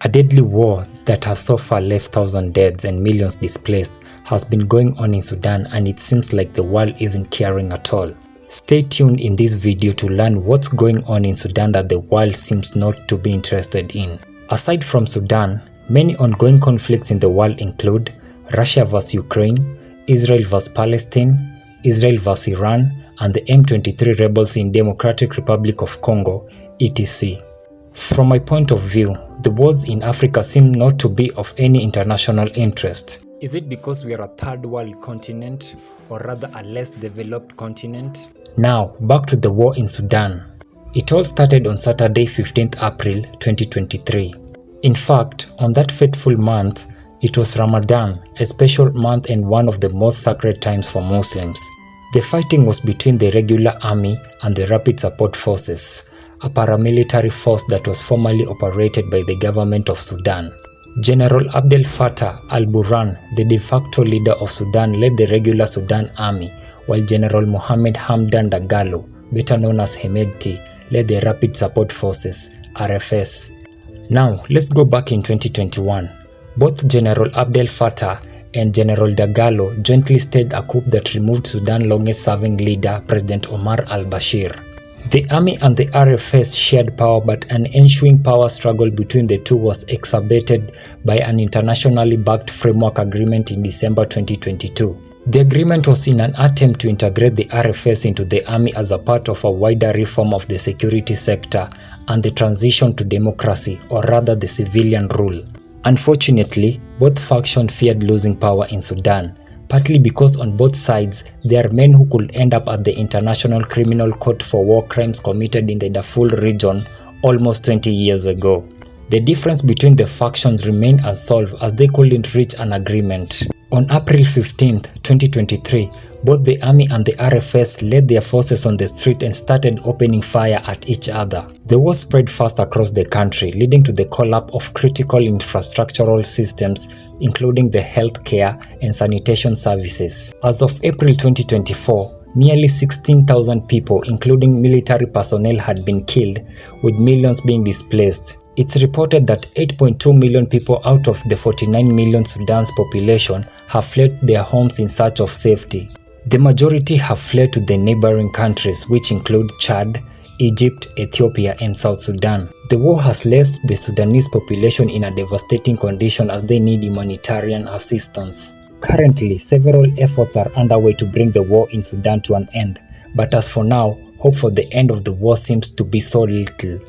A deadly war that has so far left thousands dead and millions displaced has been going on in Sudan, and it seems like the world isn't caring at all. Stay tuned in this video to learn what's going on in Sudan that the world seems not to be interested in. Aside from Sudan, many ongoing conflicts in the world include Russia vs Ukraine, Israel vs Palestine, Israel vs Iran, and the M23 rebels in Democratic Republic of Congo, etc. From my point of view, the wars in Africa seem not to be of any international interest. Is it because we are a third world continent, or rather a less developed continent? Now, back to the war in Sudan. It all started on Saturday, 15th April 2023. In fact, on that fateful month, it was Ramadan, a special month and one of the most sacred times for Muslims. The fighting was between the regular army and the Rapid Support Forces, a paramilitary force that was formerly operated by the government of Sudan. General Abdel Fattah al-Burhan, the de facto leader of Sudan, led the regular Sudan army, while General Mohammed Hamdan Dagalo, better known as Hemedti, led the Rapid Support Forces, RFS. Now, let's go back in 2021. Both General Abdel Fattah and General Dagalo jointly staged a coup that removed Sudan's longest-serving leader, President Omar al-Bashir. The army and the RFS shared power, but an ensuing power struggle between the two was exacerbated by an internationally backed framework agreement in December 2022. The agreement was in an attempt to integrate the RFS into the army as a part of a wider reform of the security sector and the transition to democracy, or rather the civilian rule. Unfortunately, both factions feared losing power in Sudan, partly because on both sides there are men who could end up at the International Criminal Court for war crimes committed in the Darfur region almost 20 years ago. The difference between the factions remained unsolved as they couldn't reach an agreement. On April 15, 2023, both the army and the RFS led their forces on the street and started opening fire at each other. The war spread fast across the country, leading to the collapse of critical infrastructural systems, including the healthcare and sanitation services. As of April 2024, nearly 16,000 people, including military personnel, had been killed, with millions being displaced. It's reported that 8.2 million people out of the 49 million Sudan's population have fled their homes in search of safety. The majority have fled to the neighboring countries, which include Chad, Egypt, Ethiopia, and South Sudan. The war has left the Sudanese population in a devastating condition as they need humanitarian assistance. Currently, several efforts are underway to bring the war in Sudan to an end, but as for now, hope for the end of the war seems to be so little.